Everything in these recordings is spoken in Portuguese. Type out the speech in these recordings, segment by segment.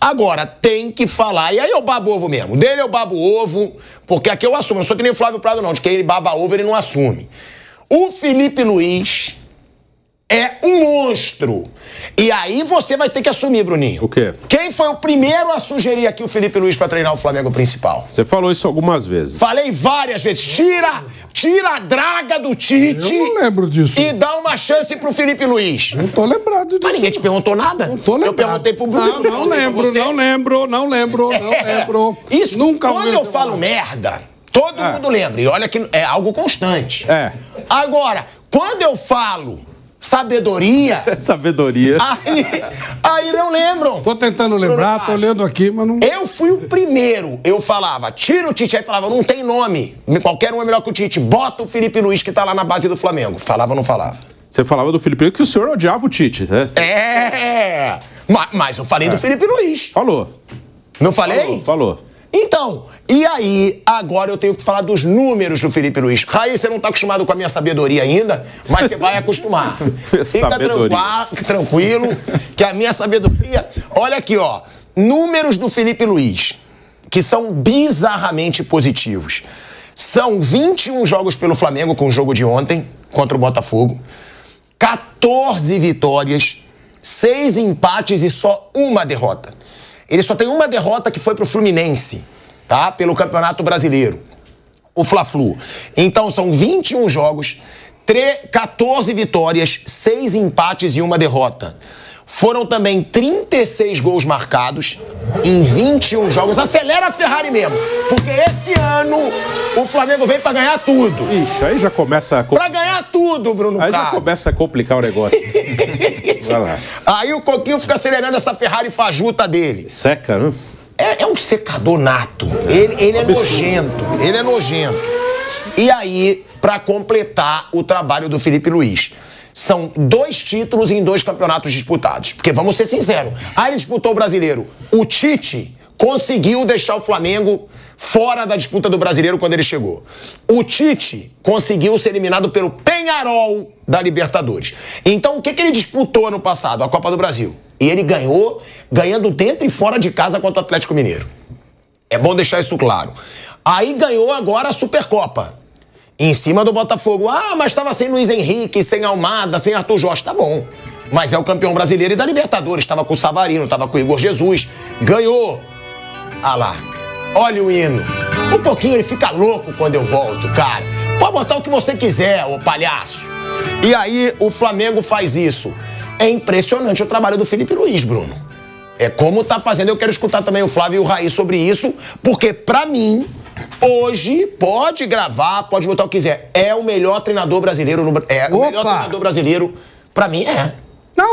Agora, tem que falar. E aí eu babo ovo mesmo. Dele eu babo ovo, porque aqui eu assumo. Eu não sou que nem o Flávio Prado, não. De que ele baba ovo, ele não assume. O Felipe Luiz é um monstro. E aí você vai ter que assumir, Bruninho. O quê? Quem foi o primeiro a sugerir aqui o Felipe Luiz pra treinar o Flamengo principal? Você falou isso algumas vezes. Falei várias vezes. Tira a draga do Tite. Eu não lembro disso. E dá uma chance pro Felipe Luiz. Não tô lembrado disso. Mas ninguém te perguntou nada? Não tô lembrado. Eu perguntei pro Bruno. Não lembro. Isso, nunca quando eu falo merda, todo mundo lembra. E olha que é algo constante. É. Agora, quando eu falo sabedoria... Sabedoria. Aí não lembram. Tô tentando lembrar, tô lendo aqui, mas não... Eu fui o primeiro. Eu falava, tira o Tite. Aí falava, não tem nome. Qualquer um é melhor que o Tite. Bota o Felipe Luiz, que tá lá na base do Flamengo. Falava ou não falava? Você falava do Felipe Luiz que o senhor odiava o Tite, né? Mas eu falei do Felipe Luiz. Falou. Não falei? Falou. Então, e aí, agora eu tenho que falar dos números do Felipe Luiz. Raí, você não tá acostumado com a minha sabedoria ainda, mas você vai acostumar. Fica tranquilo, que a minha sabedoria... Olha aqui, ó. Números do Felipe Luiz, que são bizarramente positivos. São 21 jogos pelo Flamengo, com o jogo de ontem, contra o Botafogo. 14 vitórias, 6 empates e só uma derrota. Ele só tem uma derrota que foi pro Fluminense, tá? Pelo Campeonato Brasileiro. O Fla-Flu. Então, são 21 jogos, 14 vitórias, 6 empates e uma derrota. Foram também 36 gols marcados em 21 jogos. Acelera a Ferrari mesmo, porque esse ano o Flamengo vem pra ganhar tudo. Ixi, aí já começa a... Pra ganhar tudo, Bruno Aí Carlos. já começa a complicar o negócio. Vai lá. Aí o Coquinho fica acelerando essa Ferrari fajuta dele. Seca, né? É um secador nato. Ele é nojento. Ele é nojento. E aí, pra completar o trabalho do Felipe Luiz, são 2 títulos em 2 campeonatos disputados. Porque, vamos ser sinceros, aí ele disputou o Brasileiro. O Tite conseguiu deixar o Flamengo fora da disputa do Brasileiro quando ele chegou. O Tite conseguiu ser eliminado pelo Peñarol da Libertadores. Então, o que ele disputou ano passado? A Copa do Brasil. E ele ganhou, ganhando dentro e fora de casa contra o Atlético Mineiro. É bom deixar isso claro. Aí ganhou agora a Supercopa. Em cima do Botafogo. Ah, mas estava sem Luiz Henrique, sem Almada, sem Arthur Jorge. Tá bom. Mas é o campeão brasileiro e da Libertadores. Estava com o Savarino, estava com o Igor Jesus. Ganhou. Ah lá. Olha o hino. Um pouquinho ele fica louco quando eu volto, cara. Pode botar o que você quiser, ô palhaço. E aí o Flamengo faz isso. É impressionante o trabalho do Felipe Luiz, Bruno. É como tá fazendo. Eu quero escutar também o Flávio e o Raí sobre isso, porque pra mim... Hoje, pode gravar, pode botar o que quiser. É o melhor treinador brasileiro. O melhor treinador brasileiro, pra mim, é.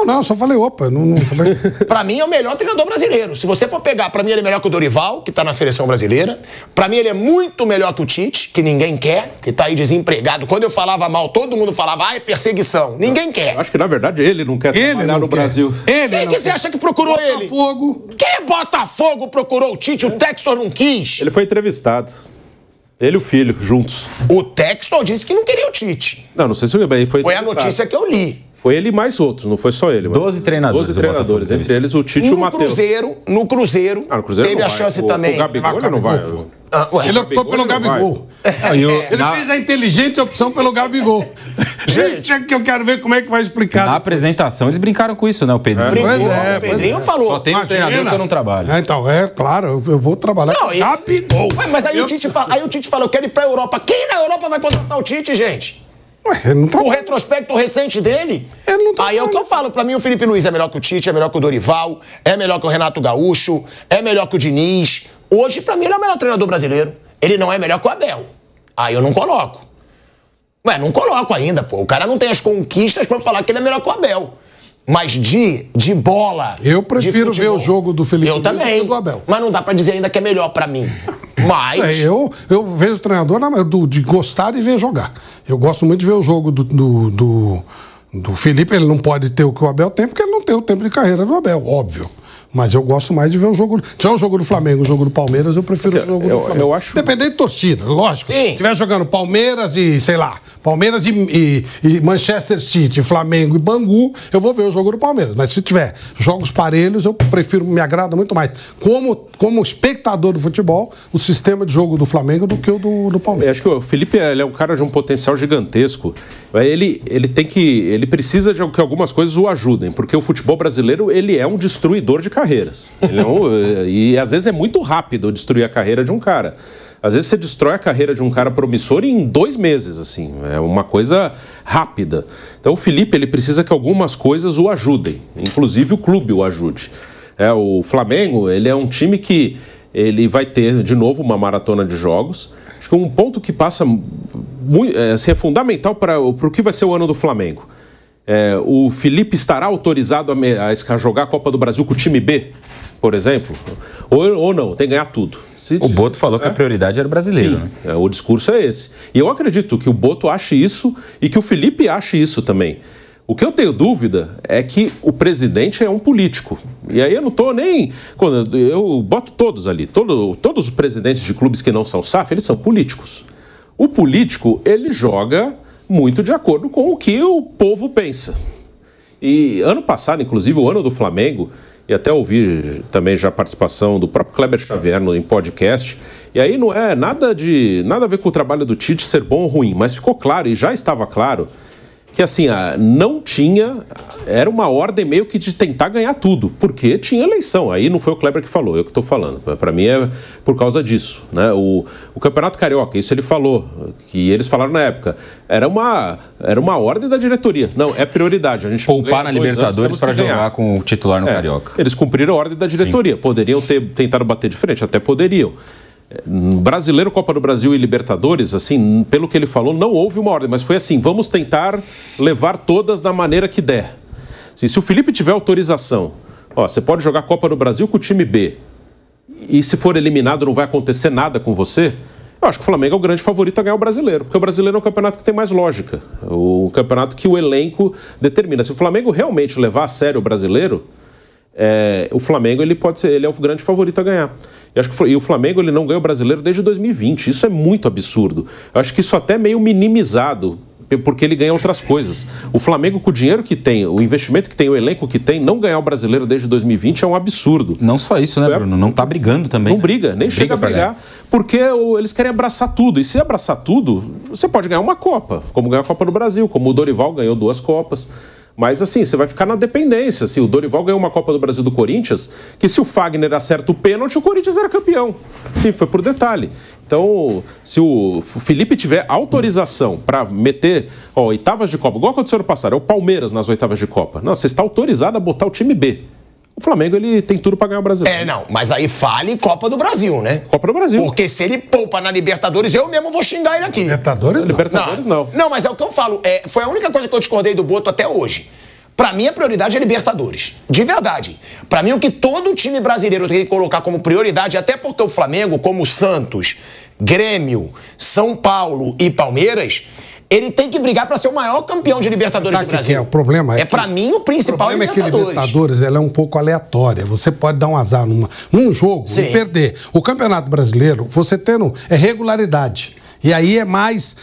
Não, só falei opa. Não falei... Pra mim, é o melhor treinador brasileiro. Se você for pegar, pra mim, ele é melhor que o Dorival, que tá na seleção brasileira. Pra mim, ele é muito melhor que o Tite, que ninguém quer, que tá aí desempregado. Quando eu falava mal, todo mundo falava, é perseguição. Ninguém quer. Eu acho que, na verdade, ele não quer trabalhar no Brasil. Quem que você acha que procurou ele? Botafogo. Quem Botafogo procurou o Tite? O Textor não quis. Ele foi entrevistado. Ele e o filho, juntos. O Textor disse que não queria o Tite. Não sei se ele foi a notícia que eu li. Foi ele e mais outros, não foi só ele. 12 treinadores. 12 treinadores, entre eles o Tite e o Matheus. No Cruzeiro teve a chance também. O Gabigol ele não vai. Ele optou pelo Gabigol. Ele fez a inteligente opção pelo Gabigol. Isso é que eu quero ver como é que vai explicar. Na apresentação eles brincaram com isso, né? O Pedrinho. O Pedrinho falou. Só tem um treinador que eu não trabalho. Então, claro, eu vou trabalhar com Gabigol. Mas aí o Tite fala, eu quero ir pra Europa. Quem na Europa vai contratar o Tite, gente? Ele não O retrospecto recente dele? Ele não tá. Aí é o que eu falo. Pra mim, o Felipe Luiz é melhor que o Tite, é melhor que o Dorival, é melhor que o Renato Gaúcho, é melhor que o Diniz. Hoje, pra mim, ele é o melhor treinador brasileiro. Ele não é melhor que o Abel. Aí eu não coloco. Não coloco ainda, pô. O cara não tem as conquistas pra falar que ele é melhor que o Abel. Mas de bola... Eu prefiro ver o jogo do Felipe Luiz do que do Abel. Mas não dá pra dizer ainda que é melhor pra mim. Mas... Eu vejo o treinador de gostar de ver jogar. Eu gosto muito de ver o jogo do Felipe. Ele não pode ter o que o Abel tem, porque ele não tem o tempo de carreira do Abel, óbvio. Mas eu gosto mais de ver o jogo. Se tiver um jogo do Flamengo, o jogo do Palmeiras, eu prefiro o jogo do Flamengo. Eu acho... Dependendo de torcida, lógico. Sim. Se estiver jogando Palmeiras e, sei lá, Palmeiras e Manchester City, Flamengo e Bangu, eu vou ver o jogo do Palmeiras. Mas se tiver jogos parelhos, eu prefiro, me agrada muito mais. Como espectador do futebol, o sistema de jogo do Flamengo do que o do Palmeiras. Eu acho que o Felipe ele é um cara de um potencial gigantesco. Ele precisa de que algumas coisas o ajudem, porque o futebol brasileiro ele é um destruidor de carreiras. E às vezes é muito rápido destruir a carreira de um cara. Às vezes você destrói a carreira de um cara promissor em 2 meses, assim. É uma coisa rápida. Então o Felipe ele precisa que algumas coisas o ajudem, inclusive o clube o ajude. O Flamengo ele é um time que ele vai ter de novo uma maratona de jogos. Acho que um ponto que passa assim, é fundamental para o que vai ser o ano do Flamengo. O Felipe estará autorizado a jogar a Copa do Brasil com o time B, por exemplo? Ou não, tem que ganhar tudo. O Boto falou que a prioridade era o brasileiro. Sim, né? O discurso é esse. E eu acredito que o Boto ache isso e que o Felipe ache isso também. O que eu tenho dúvida é que o presidente é um político. E aí eu não estou nem... Eu boto todos ali. Todos os presidentes de clubes que não são SAF, eles são políticos. O político, ele joga muito de acordo com o que o povo pensa. E ano passado, inclusive, o ano do Flamengo, e até ouvi também já a participação do próprio Kleber Xavier em podcast, e aí não é nada a ver com o trabalho do Tite ser bom ou ruim, mas ficou claro, e já estava claro, que assim, não tinha, era uma ordem meio que de tentar ganhar tudo, porque tinha eleição. Aí não foi o Kleber que falou, eu que estou falando. Para mim é por causa disso, né? O Campeonato Carioca, isso ele falou, que eles falaram na época, era uma ordem da diretoria. Não, é prioridade. A gente poupar na Libertadores para jogar com o titular no Carioca. Eles cumpriram a ordem da diretoria. Sim. Poderiam ter tentado bater de frente, até poderiam. Brasileiro, Copa do Brasil e Libertadores, assim, pelo que ele falou, não houve uma ordem, mas foi assim, vamos tentar levar todas da maneira que der. Assim, se o Felipe tiver autorização, você pode jogar Copa do Brasil com o time B, e se for eliminado não vai acontecer nada com você, eu acho que o Flamengo é o grande favorito a ganhar o Brasileiro, porque o Brasileiro é um campeonato que tem mais lógica, o campeonato que o elenco determina. Se o Flamengo realmente levar a sério o Brasileiro, o Flamengo ele é o grande favorito a ganhar. E o Flamengo ele não ganha o Brasileiro desde 2020. Isso é muito absurdo. Eu acho que isso até é meio minimizado, porque ele ganha outras coisas. O Flamengo, com o dinheiro que tem, o investimento que tem, o elenco que tem, não ganhar o Brasileiro desde 2020 é um absurdo. Não só isso, né, Bruno? Não tá brigando também. Não briga, nem chega a brigar, porque eles querem abraçar tudo. E se abraçar tudo, você pode ganhar uma Copa, como ganhou a Copa do Brasil, como o Dorival ganhou 2 Copas. Mas assim, você vai ficar na dependência. Assim, o Dorival ganhou uma Copa do Brasil do Corinthians, que se o Fagner acerta o pênalti, o Corinthians era campeão. Sim, foi por detalhe. Então, se o Felipe tiver autorização para meter oitavas de Copa, igual aconteceu no passado, é o Palmeiras nas oitavas de Copa. Não, você está autorizado a botar o time B. O Flamengo, ele tem tudo pra ganhar o Brasileiro. Não, mas aí fale Copa do Brasil, né? Copa do Brasil. Porque se ele poupa na Libertadores, eu mesmo vou xingar ele aqui. Libertadores não. Não, mas é o que eu falo. Foi a única coisa que eu discordei do Boto até hoje. Pra mim, a prioridade é Libertadores. De verdade. Pra mim, o que todo time brasileiro tem que colocar como prioridade, até porque o Flamengo, como Santos, Grêmio, São Paulo e Palmeiras, ele tem que brigar para ser o maior campeão de Libertadores do Brasil. O problema para mim, o principal é Libertadores. O problema é que Libertadores ela é um pouco aleatória. Você pode dar um azar num jogo e perder. O Campeonato Brasileiro, você tendo regularidade. E aí é mais...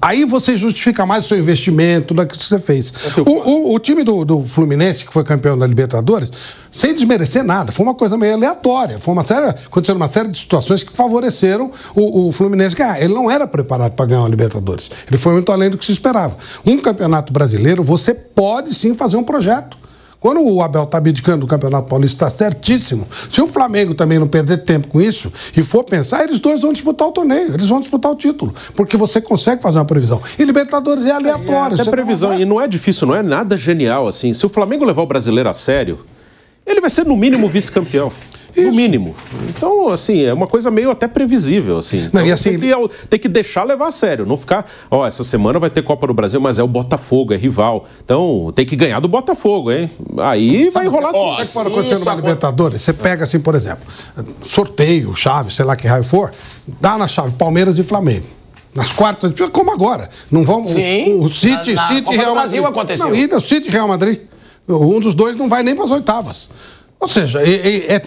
aí você justifica mais o seu investimento naquilo que você fez. O time do Fluminense, que foi campeão da Libertadores, sem desmerecer nada, foi uma coisa meio aleatória. Aconteceram uma série de situações que favoreceram o Fluminense ganhar. Ele não era preparado para ganhar uma Libertadores. Ele foi muito além do que se esperava. Um campeonato brasileiro, você pode sim fazer um projeto. Quando o Abel está abdicando do Campeonato Paulista, está certíssimo. Se o Flamengo também não perder tempo com isso e for pensar, eles dois vão disputar o torneio, eles vão disputar o título, porque você consegue fazer uma previsão. E Libertadores é aleatório. É previsão, e não é difícil, não é nada genial assim. Se o Flamengo levar o Brasileiro a sério, ele vai ser no mínimo vice-campeão. No mínimo. Então, assim, é uma coisa meio até previsível, assim. Não, então, assim tem que deixar levar a sério, não ficar... essa semana vai ter Copa do Brasil, mas é o Botafogo, é rival. Então, tem que ganhar do Botafogo, hein? Aí vai rolar tudo. O que pode acontecer numa Libertadores? Você pega, assim, por exemplo, sorteio, chave, sei lá que raio for, dá na chave Palmeiras e Flamengo. Nas quartas, como agora. Não vamos... Sim. O City Copa Real do Brasil Madrid. aconteceu. Não, e o City e Real Madrid. Um dos dois não vai nem para as oitavas. Ou seja,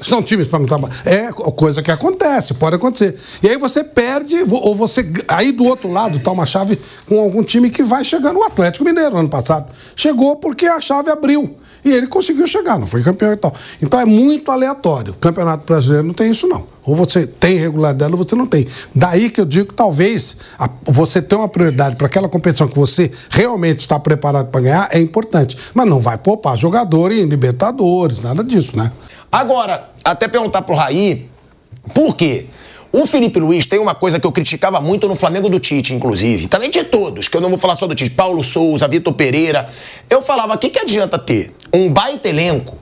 são times para não trabalhar. É coisa que acontece, pode acontecer. E aí você perde, ou você. Aí do outro lado tá uma chave com algum time que vai chegando. O Atlético Mineiro, ano passado. Chegou porque a chave abriu. E ele conseguiu chegar, não foi campeão e tal. Então é muito aleatório. O Campeonato Brasileiro não tem isso, não. Ou você tem regularidade ou você não tem. Daí que eu digo que talvez você ter uma prioridade para aquela competição que você realmente está preparado para ganhar é importante. Mas não vai poupar jogador em Libertadores, nada disso, né? Agora, até perguntar pro Raí, por quê? O Felipe Luiz tem uma coisa que eu criticava muito no Flamengo do Tite, inclusive. Também de todos, que eu não vou falar só do Tite. Paulo Souza, Vitor Pereira. Eu falava, o que adianta ter um baita elenco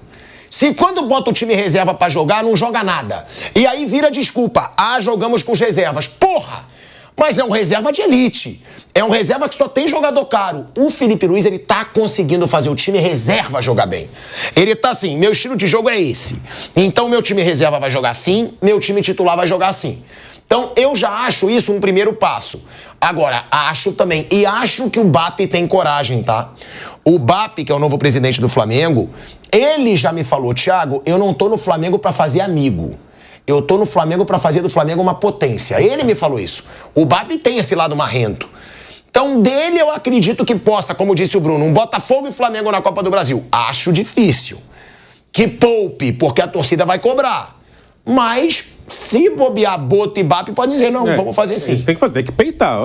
se quando bota o time reserva pra jogar, não joga nada? E aí vira desculpa. Jogamos com os reservas. Porra! Mas é um reserva de elite. É um reserva que só tem jogador caro. O Felipe Luiz, ele tá conseguindo fazer o time reserva jogar bem. Ele tá assim, meu estilo de jogo é esse. Então, meu time reserva vai jogar assim, meu time titular vai jogar assim. Então, eu já acho isso um primeiro passo. Agora, acho também, e acho que o BAP tem coragem, tá? O BAP, que é o novo presidente do Flamengo, ele já me falou, Thiago, eu não tô no Flamengo pra fazer amigo. Eu tô no Flamengo pra fazer do Flamengo uma potência. Ele me falou isso. O BAP tem esse lado marrento. Então, dele eu acredito que possa, como disse o Bruno, um Botafogo e Flamengo na Copa do Brasil. Acho difícil. Que poupe, porque a torcida vai cobrar. Mas, se bobear Boto e BAP, pode dizer, não, vamos fazer sim. Isso tem que fazer, tem que peitar.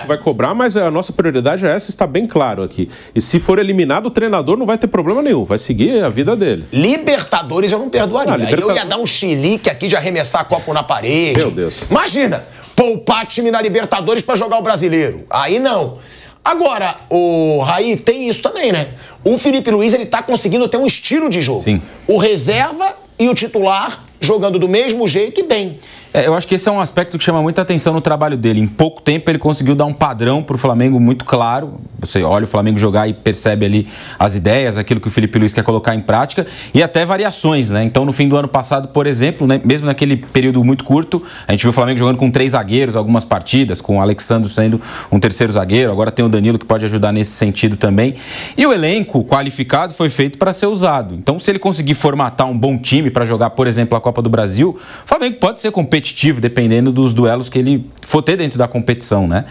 Vai cobrar, mas a nossa prioridade é essa, está bem claro aqui. E se for eliminado, o treinador não vai ter problema nenhum, vai seguir a vida dele. Libertadores eu não perdoaria. Aí eu ia dar um chilique aqui de arremessar copo na parede. Meu Deus. Imagina, poupar time na Libertadores pra jogar o Brasileiro. Aí não. Agora, o Raí tem isso também, né? O Felipe Luiz, ele tá conseguindo ter um estilo de jogo. Sim. O reserva e o titular jogando do mesmo jeito e bem. Eu acho que esse é um aspecto que chama muita atenção no trabalho dele. Em pouco tempo ele conseguiu dar um padrão para o Flamengo muito claro. Você olha o Flamengo jogar e percebe ali as ideias, aquilo que o Felipe Luiz quer colocar em prática e até variações, né? Então no fim do ano passado, por exemplo, né, mesmo naquele período muito curto, a gente viu o Flamengo jogando com 3 zagueiros algumas partidas, com o Alexandre sendo um terceiro zagueiro, agora tem o Danilo que pode ajudar nesse sentido também. E o elenco qualificado foi feito para ser usado. Então se ele conseguir formatar um bom time para jogar, por exemplo, a Copa do Brasil, o Flamengo pode ser competitivo dependendo dos duelos que ele for ter dentro da competição, né?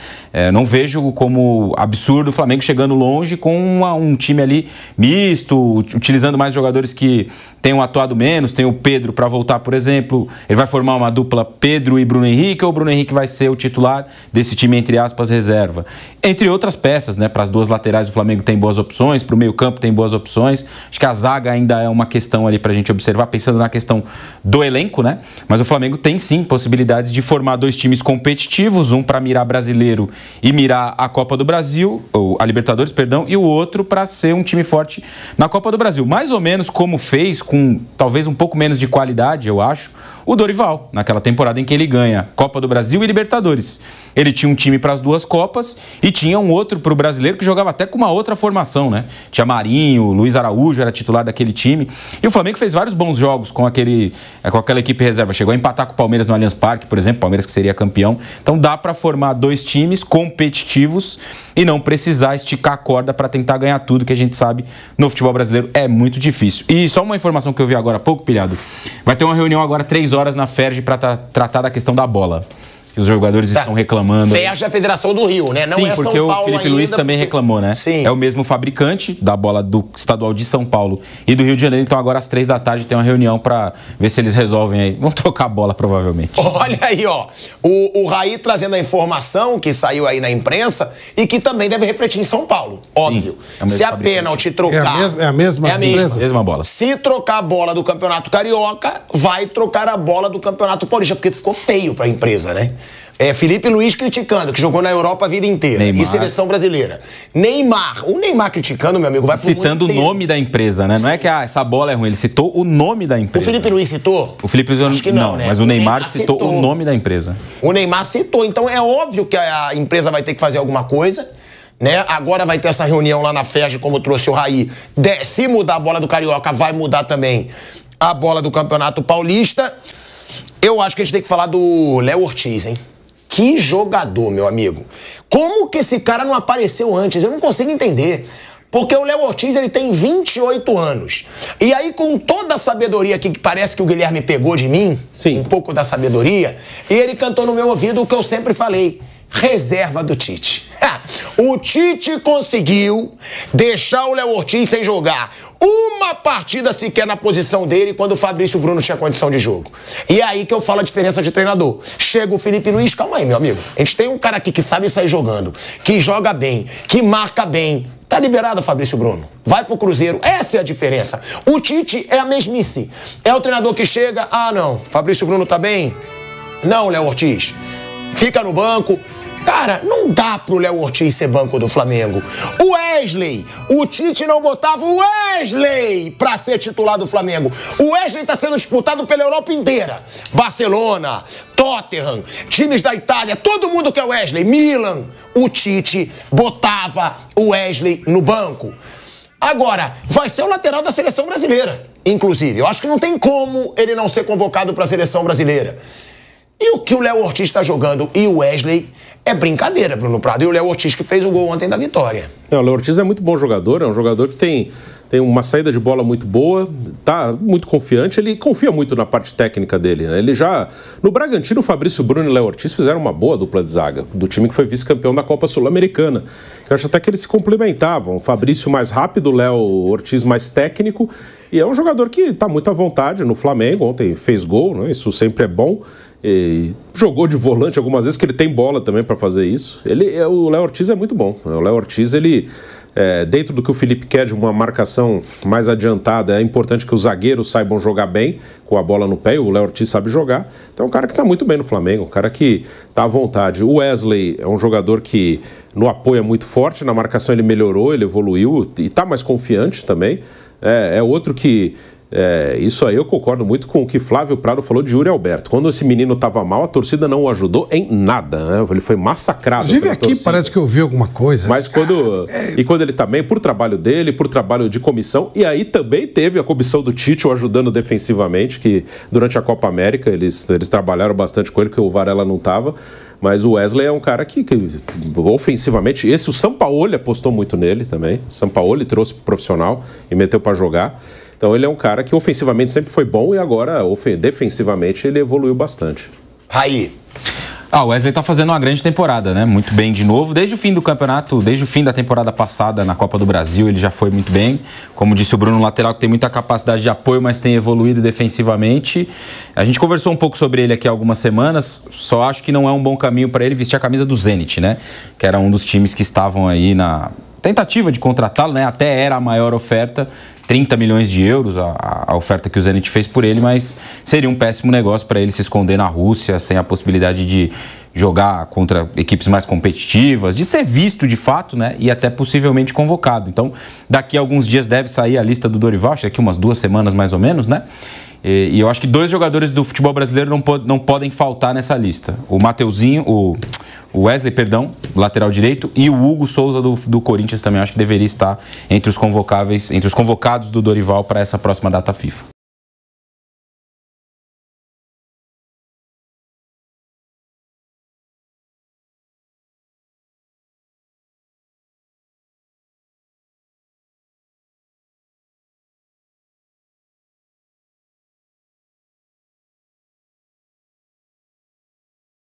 Não vejo como absurdo o Flamengo chegando longe com um time ali misto, utilizando mais jogadores que tenham atuado menos. Tem o Pedro para voltar, por exemplo. Ele vai formar uma dupla Pedro e Bruno Henrique, ou o Bruno Henrique vai ser o titular desse time, entre aspas, reserva. Entre outras peças, né? Para as duas laterais o Flamengo tem boas opções, para o meio campo tem boas opções. Acho que a zaga ainda é uma questão ali para a gente observar, pensando na questão do elenco, né? Mas o Flamengo tem sim possibilidades de formar 2 times competitivos, um para mirar brasileiro e mirar a Copa do Brasil, ou a Libertadores, perdão, e o outro para ser um time forte na Copa do Brasil. Mais ou menos como fez, com talvez um pouco menos de qualidade, eu acho, o Dorival, naquela temporada em que ele ganha Copa do Brasil e Libertadores. Ele tinha um time para as 2 Copas e tinha um outro para o brasileiro que jogava até com uma outra formação, né? Tinha Marinho, Luiz Araújo era titular daquele time. E o Flamengo fez vários bons jogos com aquela equipe reserva. Chegou a empatar com o Palmeiras no Allianz Parque, por exemplo, Palmeiras que seria campeão. Então dá para formar 2 times competitivos e não precisar esticar a corda para tentar ganhar tudo, que a gente sabe no futebol brasileiro é muito difícil. E só uma informação que eu vi agora há pouco, Pilhado. Vai ter uma reunião agora 3 horas na FERJ para tratar da questão da bola. Que os jogadores estão reclamando. FERJ é a Federação do Rio, né? Não Sim, é São porque Paulo o Felipe Luiz também reclamou, né? Sim. É o mesmo fabricante da bola do estadual de São Paulo e do Rio de Janeiro. Então agora às 3 da tarde tem uma reunião para ver se eles resolvem aí. Vão trocar a bola provavelmente. Olha aí, ó. O Raí trazendo a informação que saiu aí na imprensa e que também deve refletir em São Paulo. Óbvio. Sim, se a pênalti trocar... É a mesma empresa? Mesma bola. Se trocar a bola do Campeonato Carioca, vai trocar a bola do Campeonato Paulista, porque ficou feio pra empresa, né? Felipe Luiz criticando, que jogou na Europa a vida inteira. Neymar. E seleção brasileira. Neymar. O Neymar criticando, meu amigo, vai pro citando o nome da empresa, né? Não é que essa bola é ruim, ele citou o nome da empresa. O Felipe Luiz citou? O Felipe Luiz acho que não, né? Mas o Neymar citou o nome da empresa. O Neymar citou. Então é óbvio que a empresa vai ter que fazer alguma coisa, né? Agora vai ter essa reunião lá na FERJ, como trouxe o Raí. Se mudar a bola do Carioca, vai mudar também a bola do Campeonato Paulista. Eu acho que a gente tem que falar do Léo Ortiz, hein? Que jogador, meu amigo. Como que esse cara não apareceu antes? Eu não consigo entender. Porque o Léo Ortiz, ele tem 28 anos. E aí, com toda a sabedoria aqui, que parece que o Guilherme pegou de mim, sim, um pouco da sabedoria, e ele cantou no meu ouvido o que eu sempre falei: reserva do Tite. O Tite conseguiu deixar o Léo Ortiz sem jogar uma partida sequer na posição dele quando o Fabrício Bruno tinha condição de jogo. E é aí que eu falo a diferença de treinador. Chega o Felipe Luiz, calma aí, meu amigo. A gente tem um cara aqui que sabe sair jogando, que joga bem, que marca bem. Tá liberado, Fabrício Bruno. Vai pro Cruzeiro. Essa é a diferença. O Tite é a mesmice. É o treinador que chega, não, Fabrício Bruno tá bem? Não, Léo Ortiz. Fica no banco. Cara, não dá pro Léo Ortiz ser banco do Flamengo. O Wesley, o Tite não botava o Wesley pra ser titular do Flamengo. O Wesley tá sendo disputado pela Europa inteira. Barcelona, Tottenham, times da Itália, todo mundo quer o Wesley. Milan, o Tite botava o Wesley no banco. Agora, vai ser o lateral da seleção brasileira, inclusive. Eu acho que não tem como ele não ser convocado pra seleção brasileira. E o que o Léo Ortiz está jogando e o Wesley é brincadeira, Bruno Prado. E o Léo Ortiz que fez o gol ontem da vitória. O Léo Ortiz é muito bom jogador, é um jogador que tem uma saída de bola muito boa, tá muito confiante, ele confia muito na parte técnica dele, né? Ele já... No Bragantino, o Fabrício Bruno e o Léo Ortiz fizeram uma boa dupla de zaga, do time que foi vice-campeão da Copa Sul-Americana. Eu acho até que eles se complementavam. O Fabrício mais rápido, o Léo Ortiz mais técnico, e é um jogador que está muito à vontade no Flamengo. Ontem fez gol, né? Isso sempre é bom. E jogou de volante algumas vezes, que ele tem bola também para fazer isso. O Léo Ortiz é muito bom. O Léo Ortiz, dentro do que o Felipe quer de uma marcação mais adiantada, é importante que os zagueiros saibam jogar bem com a bola no pé, e o Léo Ortiz sabe jogar. Então é um cara que está muito bem no Flamengo, um cara que está à vontade. O Wesley é um jogador que no apoio é muito forte, na marcação ele melhorou, ele evoluiu e está mais confiante também. É outro que... isso aí eu concordo muito com o que Flávio Prado falou de Yuri Alberto. Quando esse menino estava mal, a torcida não o ajudou em nada, né? Ele foi massacrado. Inclusive aqui torcida. Parece que eu vi alguma coisa. Mas quando ele tá bem, por trabalho dele, por trabalho de comissão, e aí também teve a comissão do Tite o ajudando defensivamente, que durante a Copa América eles trabalharam bastante com ele, porque o Varela não estava. Mas o Wesley é um cara que ofensivamente... O Sampaoli apostou muito nele também. O Sampaoli trouxe pro profissional e meteu para jogar. Então ele é um cara que ofensivamente sempre foi bom e agora defensivamente ele evoluiu bastante. Raí. O Wesley tá fazendo uma grande temporada, né? Muito bem de novo. Desde o fim do campeonato, desde o fim da temporada passada na Copa do Brasil, ele já foi muito bem. Como disse o Bruno, um lateral que tem muita capacidade de apoio, mas tem evoluído defensivamente. A gente conversou um pouco sobre ele aqui há algumas semanas. Só acho que não é um bom caminho para ele vestir a camisa do Zenit, né? Que era um dos times que estavam aí na tentativa de contratá-lo, né? Até era a maior oferta. 30 milhões de euros a oferta que o Zenit fez por ele, mas seria um péssimo negócio para ele se esconder na Rússia, sem a possibilidade de jogar contra equipes mais competitivas, de ser visto de fato, né? E até possivelmente convocado. Então, daqui a alguns dias deve sair a lista do Dorival, acho que daqui umas 2 semanas mais ou menos, né? E eu acho que 2 jogadores do futebol brasileiro não podem faltar nessa lista. O Mateuzinho, o Wesley, lateral direito, e o Hugo Souza do Corinthians também. Eu acho que deveria estar entre os convocados do Dorival para essa próxima data FIFA.